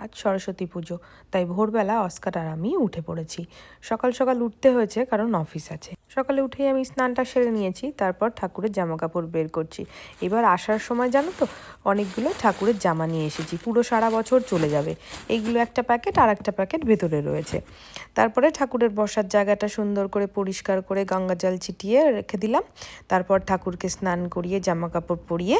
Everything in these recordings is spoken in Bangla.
আজ সরস্বতী পুজো, তাই ভোরবেলা অস্কার আর আমি উঠে পড়েছি। সকাল সকাল উঠতে হয়েছে কারণ অফিস আছে। সকালে উঠেই আমি স্নানটা সেরে নিয়েছি, তারপর ঠাকুরের জামা কাপড় বের করছি। এবার আসার সময় জানো তো অনেকগুলো ঠাকুরের জামা নিয়ে এসেছি, পুরো সারা বছর চলে যাবে। এইগুলো একটা প্যাকেট আর একটা প্যাকেট ভেতরে রয়েছে। তারপরে ঠাকুরের বসার জায়গাটা সুন্দর করে পরিষ্কার করে গঙ্গা জল ছিটিয়ে রেখে দিলাম। তারপর ঠাকুরকে স্নান করিয়ে জামা কাপড় পরিয়ে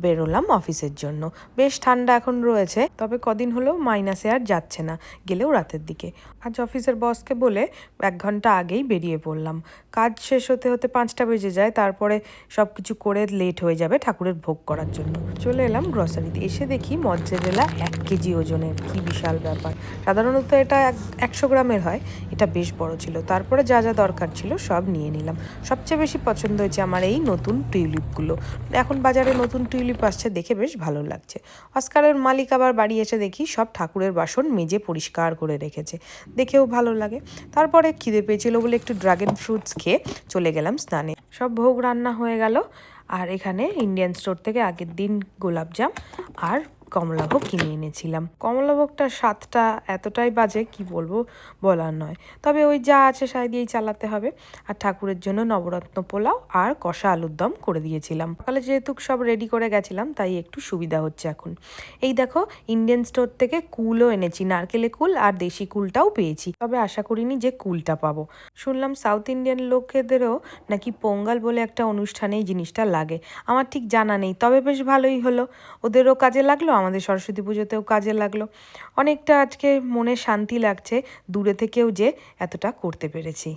বেরোলাম অফিসের জন্য। বেশ ঠান্ডা এখন রয়েছে, তবে কদিন হলেও মাইনাসে আর যাচ্ছে না, গেলেও রাতের দিকে। আজ অফিসের বসকে বলে 1 ঘন্টা আগেই বেরিয়ে পড়লাম। কাজ শেষ হতে হতে 5টা বেজে যায়, তারপরে সব কিছু করে লেট হয়ে যাবে ঠাকুরের ভোগ করার জন্য। চলে এলাম গ্রসারিতে, এসে দেখি মজ্জেরেলা 1 কেজি ওজনের, কি বিশাল ব্যাপার। সাধারণত এটা 100 গ্রামের হয়, এটা বেশ বড় ছিল। তারপরে যা যা দরকার ছিল সব নিয়ে নিলাম। সবচেয়ে বেশি পছন্দ হয়েছে আমার এই নতুন টিউলিপগুলো। এখন বাজারে নতুন টিউলিপ আসছে, দেখে বেশ ভালো লাগছে। অস্কারের মালিক আবার বাড়ি এসে দেখি সব ঠাকুরের বাসন মেজে পরিষ্কার করে রেখেছে, দেখেও ভালো লাগে। তারপরে খিদে পেয়েছিল বলে একটু ড্রাগন ফ্রুটস খেয়ে চলে গেলাম স্নানে। সব ভোগ রান্না হয়ে গেল, আর এখানে ইন্ডিয়ান স্টোর থেকে আগের দিন গোলাপজাম আর কমলাভোগ কিনে এনেছিলাম। কমলাভোগটার স্বাদটা এতটাই বাজে কি বলবো, বলার নয়। তবে ওই যা আছে সাই দিয়েই চালাতে হবে। আর ঠাকুরের জন্য নবরত্ন পোলাও আর কষা আলুর দম করে দিয়েছিলাম। সকালে যেহেতু সব রেডি করে গেছিলাম, তাই একটু সুবিধা হচ্ছে এখন। এই দেখো, ইন্ডিয়ান স্টোর থেকে কুলও এনেছি, নারকেলে কুল আর দেশি কুলটাও পেয়েছি, তবে আশা করিনি যে কুলটা পাবো। শুনলাম সাউথ ইন্ডিয়ান লোকেদেরও নাকি পোঙ্গাল বলে একটা অনুষ্ঠানে এই জিনিসটা লাগে। আমার ঠিক জানা নেই, তবে বেশ ভালোই হলো, ওদেরও কাজে লাগলো, আমাদের সরস্বতী পুজোতেও কাজে লাগলো। অনেকটা আজকে মনে শান্তি লাগছে, দূরে থেকেও যে এতটা করতে পেরেছি।